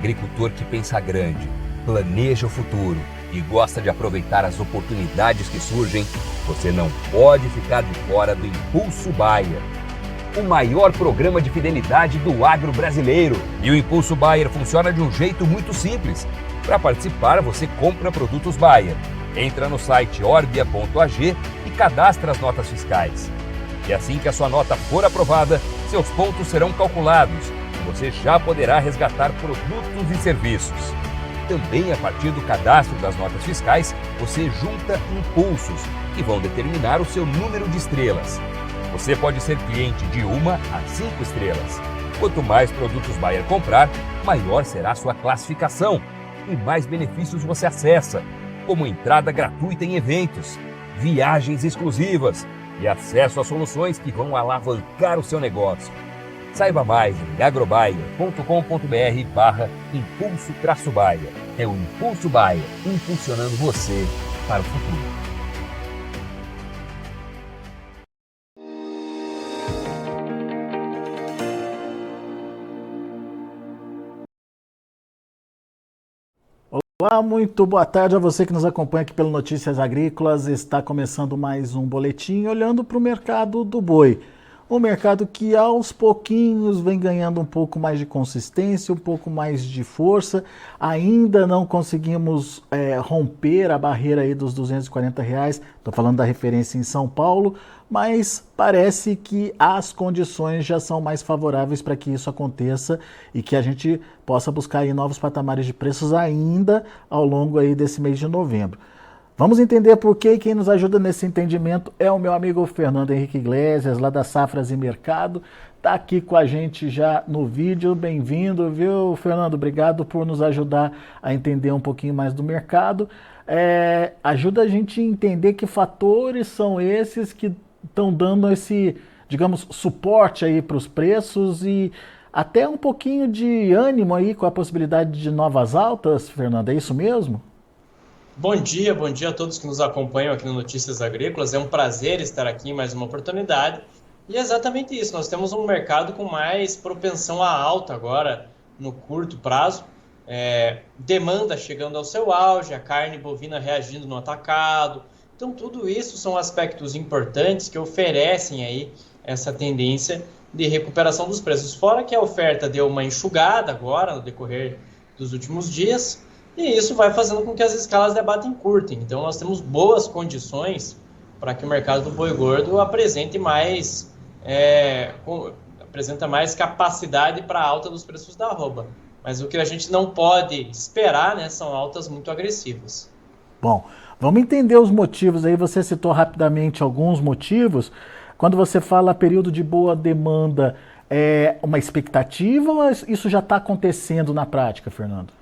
Agricultor que pensa grande, planeja o futuro e gosta de aproveitar as oportunidades que surgem, você não pode ficar de fora do Impulso Bayer, o maior programa de fidelidade do agro brasileiro. E o Impulso Bayer funciona de um jeito muito simples. Para participar, você compra produtos Bayer, entra no site orbia.ag e cadastra as notas fiscais. E assim que a sua nota for aprovada, seus pontos serão calculados e você já poderá resgatar produtos e serviços. Também a partir do cadastro das notas fiscais, você junta impulsos, que vão determinar o seu número de estrelas. Você pode ser cliente de 1 a 5 estrelas. Quanto mais produtos Bayer comprar, maior será a sua classificação e mais benefícios você acessa, como entrada gratuita em eventos, viagens exclusivas e acesso a soluções que vão alavancar o seu negócio. Saiba mais em agrobayer.com.br/impulso-bayer. É o Impulso Bayer, impulsionando você para o futuro. Olá, muito boa tarde a você que nos acompanha aqui pelo Notícias Agrícolas. Está começando mais um boletim olhando para o mercado do boi. Um mercado que aos pouquinhos vem ganhando um pouco mais de consistência, um pouco mais de força. Ainda não conseguimos romper a barreira aí dos R$240. Estou falando da referência em São Paulo, mas parece que as condições já são mais favoráveis para que isso aconteça e que a gente possa buscar aí novos patamares de preços ainda ao longo aí desse mês de novembro. Vamos entender por quê, e quem nos ajuda nesse entendimento é o meu amigo Fernando Henrique Iglesias, lá da Safras e Mercado. Está aqui com a gente já no vídeo. Bem-vindo, viu, Fernando? Obrigado por nos ajudar a entender um pouquinho mais do mercado. Ajuda a gente a entender que fatores são esses que estão dando esse, digamos, suporte aí para os preços e até um pouquinho de ânimo aí com a possibilidade de novas altas, Fernando. É isso mesmo? Bom dia a todos que nos acompanham aqui no Notícias Agrícolas. É um prazer estar aqui em mais uma oportunidade. E é exatamente isso, nós temos um mercado com mais propensão à alta agora, no curto prazo. Demanda chegando ao seu auge, a carne bovina reagindo no atacado. Então, tudo isso são aspectos importantes que oferecem aí essa tendência de recuperação dos preços. Fora que a oferta deu uma enxugada agora, no decorrer dos últimos dias, e isso vai fazendo com que as escalas de abate encurtem. Então, nós temos boas condições para que o mercado do boi gordo apresente mais capacidade para a alta dos preços da arroba. Mas o que a gente não pode esperar, né, são altas muito agressivas. Bom, vamos entender os motivos aí. Você citou rapidamente alguns motivos. Quando você fala período de boa demanda, é uma expectativa ou isso já está acontecendo na prática, Fernando?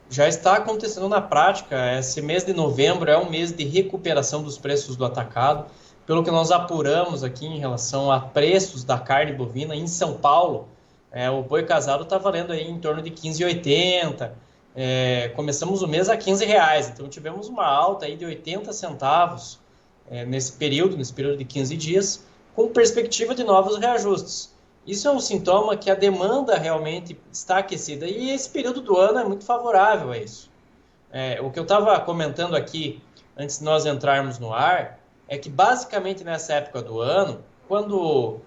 Já está acontecendo na prática. Esse mês de novembro é um mês de recuperação dos preços do atacado. Pelo que nós apuramos aqui em relação a preços da carne bovina em São Paulo, o boi casado está valendo aí em torno de R$ 15,80. Começamos o mês a R$15, então tivemos uma alta aí de 80 centavos nesse período de 15 dias, com perspectiva de novos reajustes. Isso é um sintoma que a demanda realmente está aquecida e esse período do ano é muito favorável a isso. O que eu estava comentando aqui, antes de nós entrarmos no ar, é que basicamente nessa época do ano, quando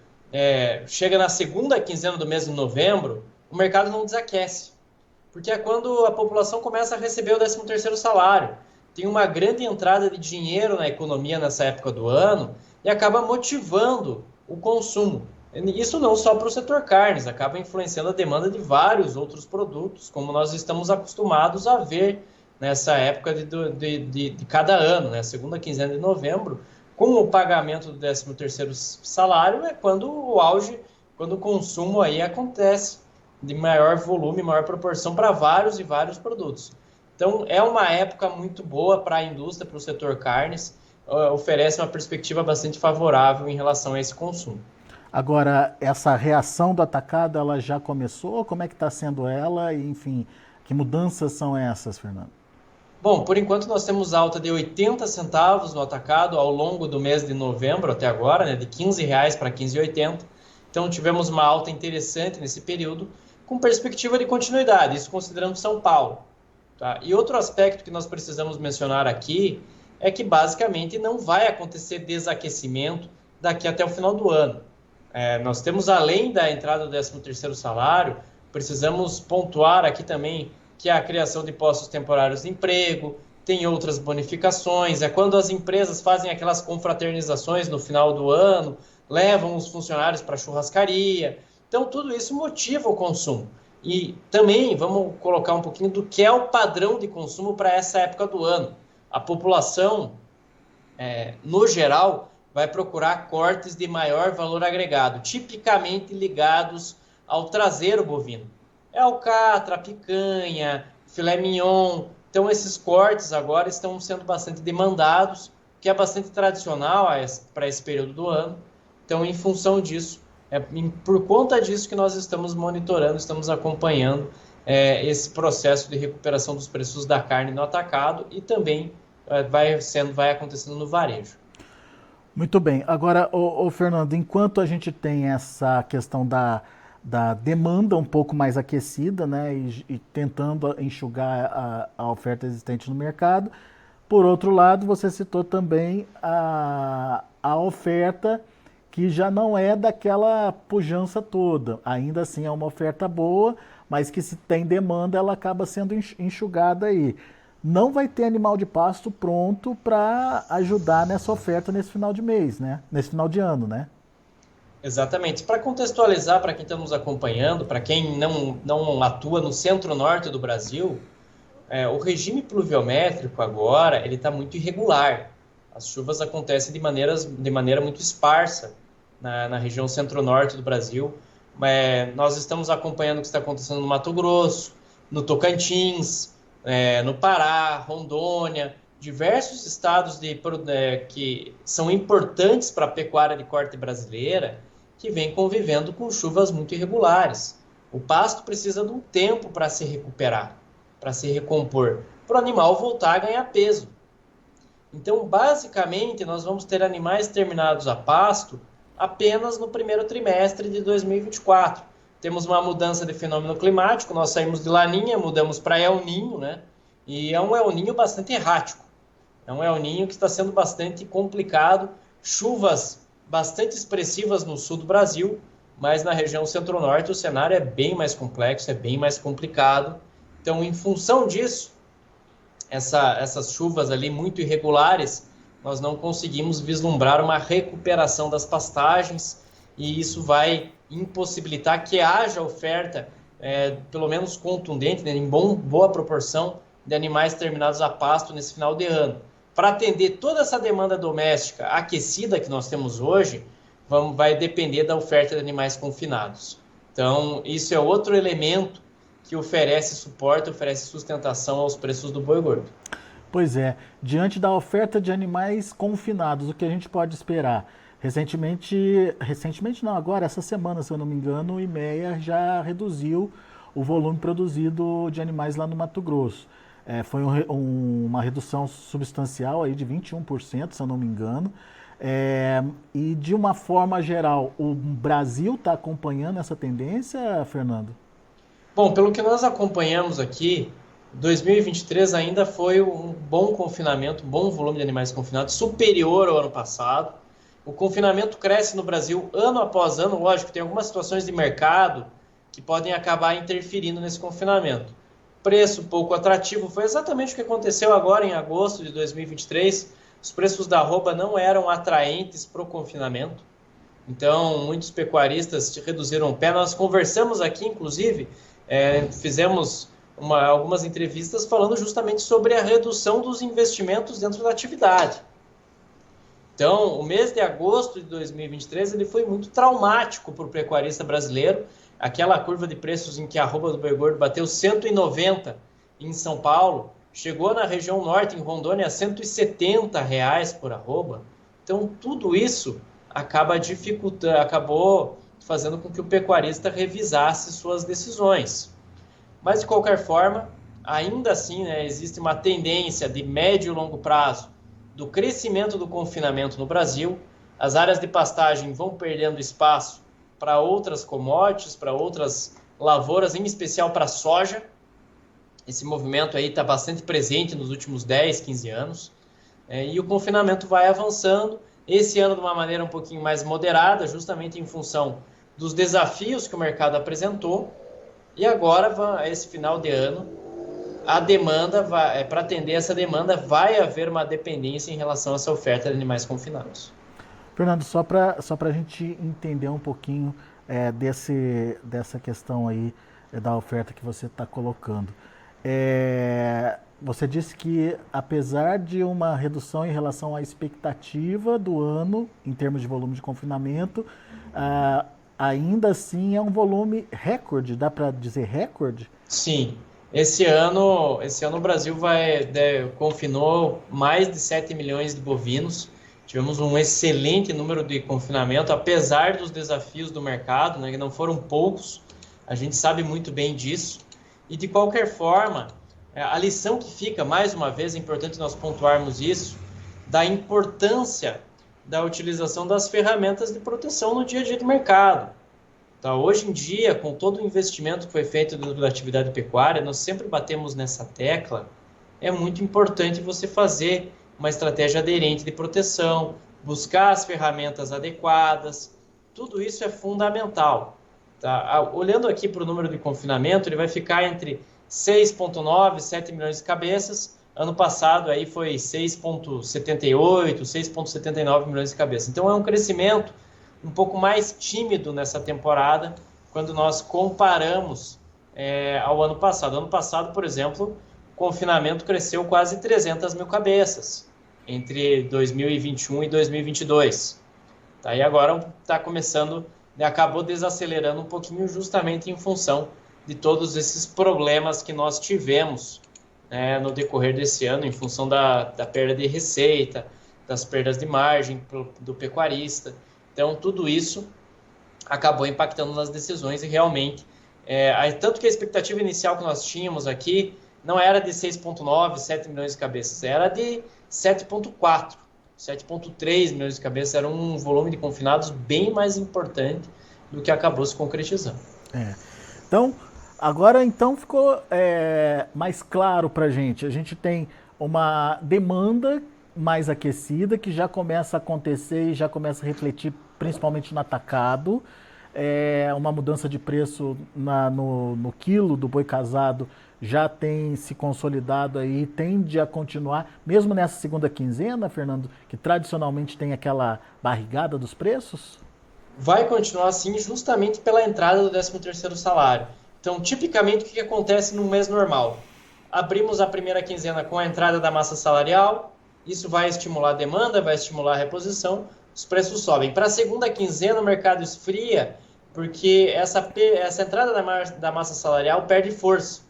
chega na segunda quinzena do mês de novembro, o mercado não desaquece, porque é quando a população começa a receber o 13º salário. Tem uma grande entrada de dinheiro na economia nessa época do ano e acaba motivando o consumo. Isso não só para o setor carnes, acaba influenciando a demanda de vários outros produtos, como nós estamos acostumados a ver nessa época de cada ano, né? Segunda quinzena de novembro, com o pagamento do 13º salário, é quando o auge, quando o consumo aí acontece de maior volume, maior proporção para vários e vários produtos. Então, é uma época muito boa para a indústria, para o setor carnes, oferece uma perspectiva bastante favorável em relação a esse consumo. Agora, essa reação do atacado, ela já começou? Como é que está sendo ela? E, enfim, que mudanças são essas, Fernando? Bom, por enquanto nós temos alta de 80 centavos no atacado ao longo do mês de novembro até agora, né, de R$15 para R$15,80. Então tivemos uma alta interessante nesse período, com perspectiva de continuidade, isso considerando São Paulo. Tá? E outro aspecto que nós precisamos mencionar aqui é que basicamente não vai acontecer desaquecimento daqui até o final do ano. Nós temos, além da entrada do 13º salário, precisamos pontuar aqui também que a criação de postos temporários de emprego, tem outras bonificações, é quando as empresas fazem aquelas confraternizações no final do ano, levam os funcionários para a churrascaria. Então, tudo isso motiva o consumo. E também vamos colocar um pouquinho do que é o padrão de consumo para essa época do ano. A população, no geral, vai procurar cortes de maior valor agregado, tipicamente ligados ao traseiro bovino. É alcatra, picanha, filé mignon. Então, esses cortes agora estão sendo bastante demandados, que é bastante tradicional para esse período do ano. Então, em função disso, por conta disso que nós estamos monitorando, estamos acompanhando esse processo de recuperação dos preços da carne no atacado e também vai acontecendo no varejo. Muito bem. Agora, Fernando, enquanto a gente tem essa questão da demanda um pouco mais aquecida, né, e tentando enxugar a oferta existente no mercado, por outro lado, você citou também a oferta que já não é daquela pujança toda. Ainda assim é uma oferta boa, mas que se tem demanda, ela acaba sendo enxugada aí. Não vai ter animal de pasto pronto para ajudar nessa oferta nesse final de mês, né? Nesse final de ano, né? Exatamente. Para contextualizar, para quem está nos acompanhando, para quem não atua no centro-norte do Brasil, o regime pluviométrico agora ele está muito irregular. As chuvas acontecem de maneira muito esparsa na região centro-norte do Brasil. Nós estamos acompanhando o que está acontecendo no Mato Grosso, no Tocantins, no Pará, Rondônia, diversos estados que são importantes para a pecuária de corte brasileira, que vem convivendo com chuvas muito irregulares. O pasto precisa de um tempo para se recuperar, para se recompor, para o animal voltar a ganhar peso. Então, basicamente, nós vamos ter animais terminados a pasto apenas no primeiro trimestre de 2024. Temos uma mudança de fenômeno climático, nós saímos de Laninha, mudamos para El Niño, né? E é um El Niño bastante errático. É um El Niño que está sendo bastante complicado, chuvas bastante expressivas no sul do Brasil, mas na região centro-norte o cenário é bem mais complexo, é bem mais complicado. Então, em função disso, essas chuvas ali muito irregulares, nós não conseguimos vislumbrar uma recuperação das pastagens e isso vai impossibilitar que haja oferta, pelo menos contundente, né, em boa proporção, de animais terminados a pasto nesse final de ano. Para atender toda essa demanda doméstica aquecida que nós temos hoje, vai depender da oferta de animais confinados. Então, isso é outro elemento que oferece suporte, oferece sustentação aos preços do boi gordo. Pois é, diante da oferta de animais confinados, o que a gente pode esperar? Recentemente não, agora, essa semana, se eu não me engano, o IMEA já reduziu o volume produzido de animais lá no Mato Grosso. Foi uma redução substancial aí de 21%, se eu não me engano. E de uma forma geral, o Brasil está acompanhando essa tendência, Fernando? Bom, pelo que nós acompanhamos aqui, 2023 ainda foi um bom confinamento, um bom volume de animais confinados, superior ao ano passado. O confinamento cresce no Brasil ano após ano, lógico, tem algumas situações de mercado que podem acabar interferindo nesse confinamento. Preço pouco atrativo, foi exatamente o que aconteceu agora em agosto de 2023. Os preços da arroba não eram atraentes para o confinamento. Então, muitos pecuaristas reduziram o pé. Nós conversamos aqui, inclusive, fizemos algumas entrevistas falando justamente sobre a redução dos investimentos dentro da atividade. Então, o mês de agosto de 2023 ele foi muito traumático para o pecuarista brasileiro. Aquela curva de preços em que a arroba do boi gordo bateu 190 em São Paulo, chegou na região norte, em Rondônia, a R$170 por arroba. Então, tudo isso acabou fazendo com que o pecuarista revisasse suas decisões. Mas, de qualquer forma, ainda assim, né, existe uma tendência de médio e longo prazo do crescimento do confinamento no Brasil. As áreas de pastagem vão perdendo espaço para outras commodities, para outras lavouras, em especial para soja. Esse movimento aí está bastante presente nos últimos 10, 15 anos. E o confinamento vai avançando, esse ano de uma maneira um pouquinho mais moderada, justamente em função dos desafios que o mercado apresentou. E agora, esse final de ano, a demanda, para atender essa demanda, vai haver uma dependência em relação a essa oferta de animais confinados. Fernando, só para a gente entender um pouquinho dessa questão aí da oferta que você está colocando. Você disse que, apesar de uma redução em relação à expectativa do ano, em termos de volume de confinamento, ainda assim é um volume recorde, dá para dizer recorde? Sim. Esse ano o Brasil confinou mais de 7 milhões de bovinos. Tivemos um excelente número de confinamento, apesar dos desafios do mercado, né, que não foram poucos. A gente sabe muito bem disso. E, de qualquer forma, a lição que fica, mais uma vez, é importante nós pontuarmos isso, da importância da utilização das ferramentas de proteção no dia a dia do mercado. Tá, hoje em dia, com todo o investimento que foi feito dentro da atividade pecuária, nós sempre batemos nessa tecla, é muito importante você fazer uma estratégia aderente de proteção, buscar as ferramentas adequadas, tudo isso é fundamental. Tá? Olhando aqui para o número de confinamento, ele vai ficar entre 6,9 e 7 milhões de cabeças. Ano passado aí foi 6,78, 6,79 milhões de cabeças. Então é um crescimento um pouco mais tímido nessa temporada, quando nós comparamos ao ano passado. Ano passado, por exemplo, o confinamento cresceu quase 300 mil cabeças entre 2021 e 2022. Tá? E agora está começando, acabou desacelerando um pouquinho justamente em função de todos esses problemas que nós tivemos no decorrer desse ano, em função da perda de receita, das perdas de margem do pecuarista. Então, tudo isso acabou impactando nas decisões e realmente, tanto que a expectativa inicial que nós tínhamos aqui não era de 6,9, 7 milhões de cabeças, era de 7,4, 7,3 milhões de cabeças, era um volume de confinados bem mais importante do que acabou se concretizando. Então, agora ficou mais claro para a gente tem uma demanda mais aquecida, que já começa a acontecer e já começa a refletir principalmente no atacado, uma mudança de preço no quilo do boi casado já tem se consolidado aí, tende a continuar, mesmo nessa segunda quinzena, Fernando, que tradicionalmente tem aquela barrigada dos preços? Vai continuar assim justamente pela entrada do 13º salário. Então, tipicamente, o que acontece no mês normal? Abrimos a primeira quinzena com a entrada da massa salarial, isso vai estimular a demanda, vai estimular a reposição, os preços sobem. Para a segunda quinzena, o mercado esfria, porque essa entrada da massa salarial perde força.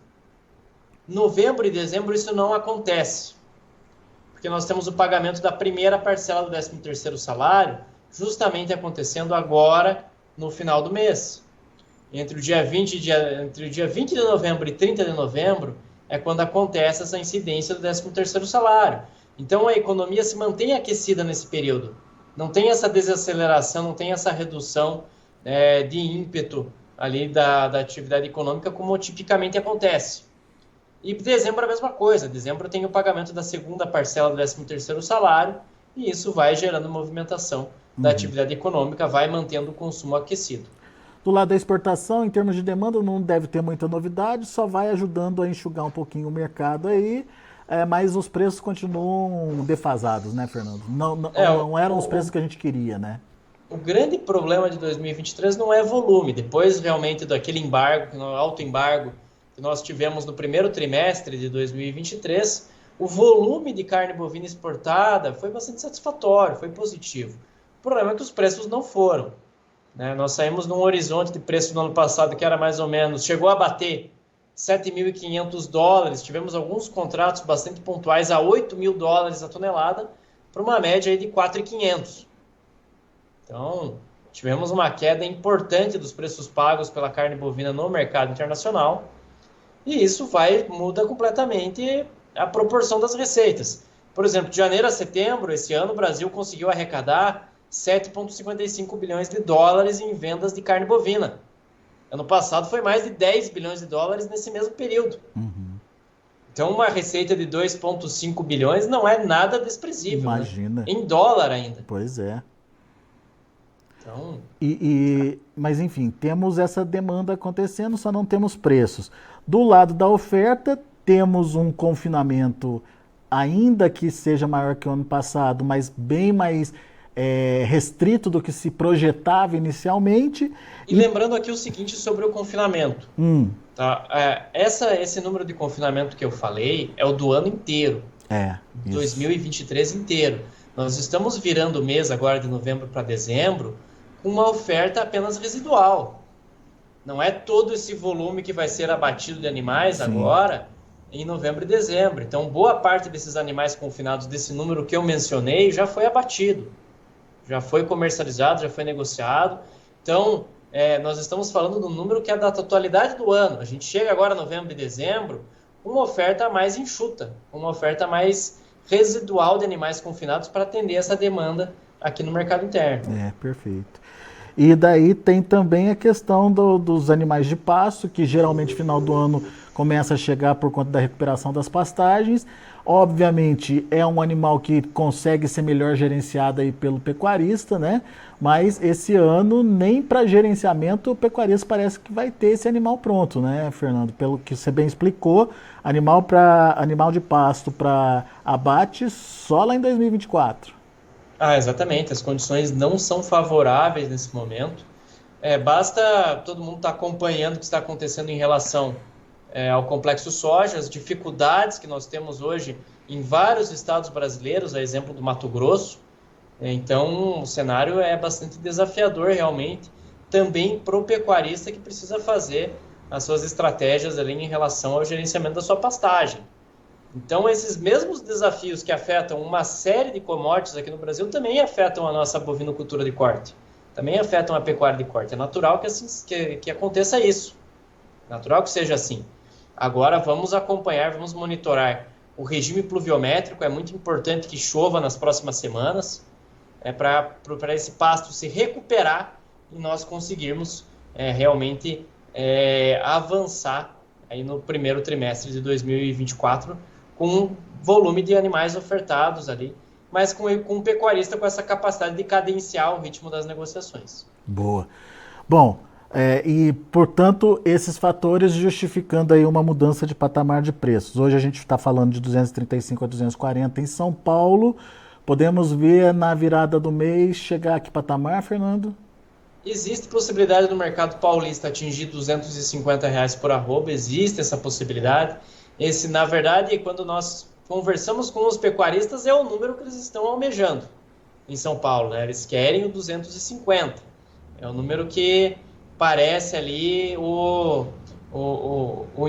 Novembro e dezembro isso não acontece, porque nós temos o pagamento da primeira parcela do 13º salário, justamente acontecendo agora, no final do mês. Entre o dia 20 de novembro e 30 de novembro é quando acontece essa incidência do 13º salário. Então, a economia se mantém aquecida nesse período. Não tem essa desaceleração, não tem essa redução de ímpeto ali da atividade econômica, como tipicamente acontece. E dezembro é a mesma coisa. Dezembro tem o pagamento da segunda parcela do 13º salário e isso vai gerando movimentação da atividade econômica, vai mantendo o consumo aquecido. Do lado da exportação, em termos de demanda, não deve ter muita novidade, só vai ajudando a enxugar um pouquinho o mercado aí, mas os preços continuam defasados, né, Fernando? Não eram os preços que a gente queria, né? O grande problema de 2023 não é volume. Depois, realmente, daquele embargo, alto embargo que nós tivemos no primeiro trimestre de 2023, o volume de carne bovina exportada foi bastante satisfatório, foi positivo. O problema é que os preços não foram. Nós saímos num horizonte de preço no ano passado que era mais ou menos, chegou a bater $7.500, tivemos alguns contratos bastante pontuais a $8.000 a tonelada, para uma média aí de 4.500. Então, tivemos uma queda importante dos preços pagos pela carne bovina no mercado internacional, e isso muda completamente a proporção das receitas. Por exemplo, de janeiro a setembro, esse ano, o Brasil conseguiu arrecadar $7,55 bilhões em vendas de carne bovina. Ano passado foi mais de 10 bilhões de dólares nesse mesmo período. Então, uma receita de 2,5 bilhões não é nada desprezível. Imagina. Né? Em dólar ainda. Pois é. Então... Mas, enfim, temos essa demanda acontecendo, só não temos preços. Do lado da oferta, temos um confinamento, ainda que seja maior que o ano passado, mas bem mais restrito do que se projetava inicialmente. E lembrando aqui o seguinte sobre o confinamento. Tá? Esse número de confinamento que eu falei é o do ano inteiro. 2023 inteiro. Nós estamos virando o mês agora de novembro para dezembro com uma oferta apenas residual. Não é todo esse volume que vai ser abatido de animais agora em novembro e dezembro. Então, boa parte desses animais confinados, desse número que eu mencionei, já foi abatido. Já foi comercializado, já foi negociado. Então, nós estamos falando do número que é da totalidade do ano. A gente chega agora novembro e dezembro com uma oferta mais enxuta, uma oferta mais residual de animais confinados para atender essa demanda aqui no mercado interno. Perfeito. E daí tem também a questão dos animais de pasto, que geralmente final do ano começa a chegar por conta da recuperação das pastagens. Obviamente é um animal que consegue ser melhor gerenciado aí pelo pecuarista, né? Mas esse ano nem para gerenciamento o pecuarista parece que vai ter esse animal pronto, né, Fernando? Pelo que você bem explicou, animal de pasto para abate só lá em 2024. Exatamente. As condições não são favoráveis nesse momento. Basta todo mundo estar acompanhando o que está acontecendo em relação ao complexo soja, as dificuldades que nós temos hoje em vários estados brasileiros, a exemplo do Mato Grosso. Então, o cenário é bastante desafiador realmente, também para o pecuarista que precisa fazer as suas estratégias ali em relação ao gerenciamento da sua pastagem. Então, esses mesmos desafios que afetam uma série de commodities aqui no Brasil também afetam a nossa bovinocultura de corte, também afetam a pecuária de corte. É natural que aconteça isso, natural que seja assim. Agora, vamos acompanhar, vamos monitorar o regime pluviométrico. É muito importante que chova nas próximas semanas, para esse pasto se recuperar e nós conseguirmos realmente avançar aí no primeiro trimestre de 2024 com um volume de animais ofertados ali, mas com um pecuarista com essa capacidade de cadenciar o ritmo das negociações. Boa. Bom, e, portanto, esses fatores justificando aí uma mudança de patamar de preços. Hoje a gente está falando de 235 a 240 em São Paulo. Podemos ver na virada do mês chegar a que patamar, Fernando? Existe possibilidade do mercado paulista atingir R$250 por arroba, existe essa possibilidade. Esse, na verdade, quando nós conversamos com os pecuaristas, é o número que eles estão almejando em São Paulo, né? Eles querem o 250. É o número que parece ali o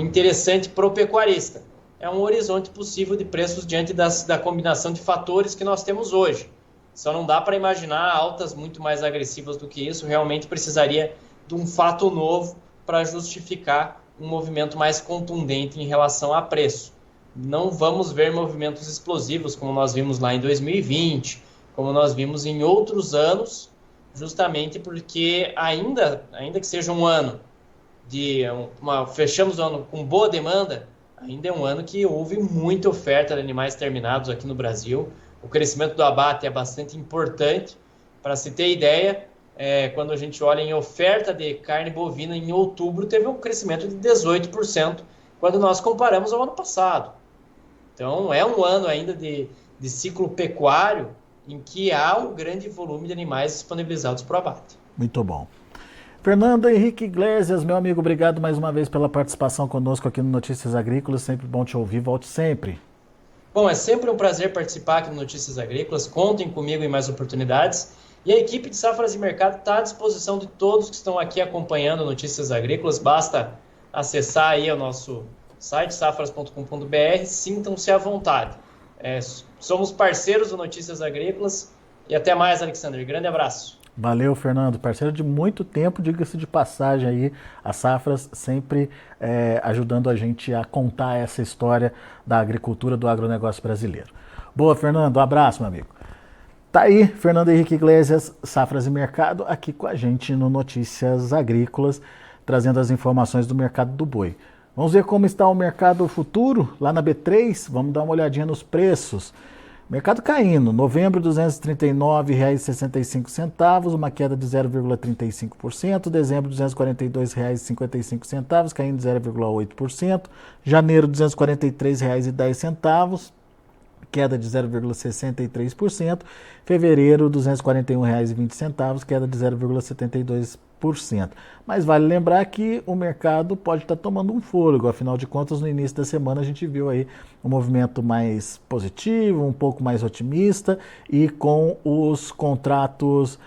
interessante para o pecuarista. É um horizonte possível de preços diante da combinação de fatores que nós temos hoje. Só não dá para imaginar altas muito mais agressivas do que isso. Realmente precisaria de um fato novo para justificar um movimento mais contundente em relação a preço. Não vamos ver movimentos explosivos como nós vimos lá em 2020, como nós vimos em outros anos, justamente porque ainda que seja um ano fechamos o ano com boa demanda, ainda é um ano que houve muita oferta de animais terminados aqui no Brasil. O crescimento do abate é bastante importante. Para se ter ideia, quando a gente olha em oferta de carne bovina, em outubro teve um crescimento de 18% quando nós comparamos ao ano passado. Então, é um ano ainda de ciclo pecuário em que há um grande volume de animais disponibilizados para o abate. Muito bom. Fernando Henrique Iglesias, meu amigo, obrigado mais uma vez pela participação conosco aqui no Notícias Agrícolas. Sempre bom te ouvir, volte sempre. Bom, é sempre um prazer participar aqui no Notícias Agrícolas. Contem comigo em mais oportunidades. E a equipe de Safras e Mercado está à disposição de todos que estão aqui acompanhando Notícias Agrícolas. Basta acessar aí o nosso site, safras.com.br. Sintam-se à vontade. Somos parceiros do Notícias Agrícolas. E até mais, Alexandre. Grande abraço. Valeu, Fernando. Parceiro de muito tempo, diga-se de passagem aí, a Safras sempre ajudando a gente a contar essa história da agricultura, do agronegócio brasileiro. Boa, Fernando. Um abraço, meu amigo. Tá aí, Fernando Henrique Iglesias, Safras e Mercado, aqui com a gente no Notícias Agrícolas. trazendo as informações do mercado do boi. Vamos ver como está o mercado futuro lá na B3, vamos dar uma olhadinha nos preços. Mercado caindo, novembro R$ 239,65, uma queda de 0,35%, dezembro R$ 242,55, caindo 0,8%, janeiro R$ 243,10, queda de 0,63%, fevereiro R$ 241,20, queda de 0,72%. Mas vale lembrar que o mercado pode estar tomando um fôlego, afinal de contas no início da semana a gente viu aí um movimento mais positivo, um pouco mais otimista e com os contratos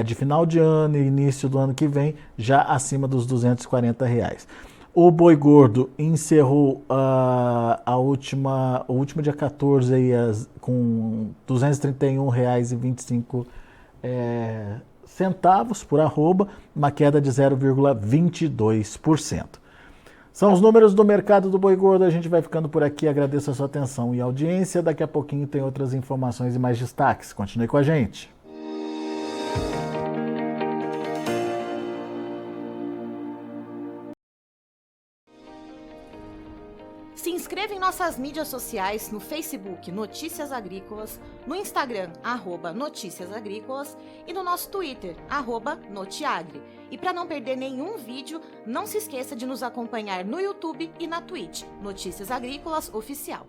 de final de ano e início do ano que vem já acima dos R$ 240. O boi gordo encerrou o último dia 14 aí, com R$ 231,25 centavos por arroba, uma queda de 0,22%. São os números do mercado do boi gordo, a gente vai ficando por aqui, agradeço a sua atenção e audiência, daqui a pouquinho tem outras informações e mais destaques, continue com a gente. Se inscreva em nossas mídias sociais, no Facebook Notícias Agrícolas, no Instagram @Notícias Agrícolas e no nosso Twitter @Notiagre. E para não perder nenhum vídeo, não se esqueça de nos acompanhar no YouTube e na Twitch, Notícias Agrícolas Oficial.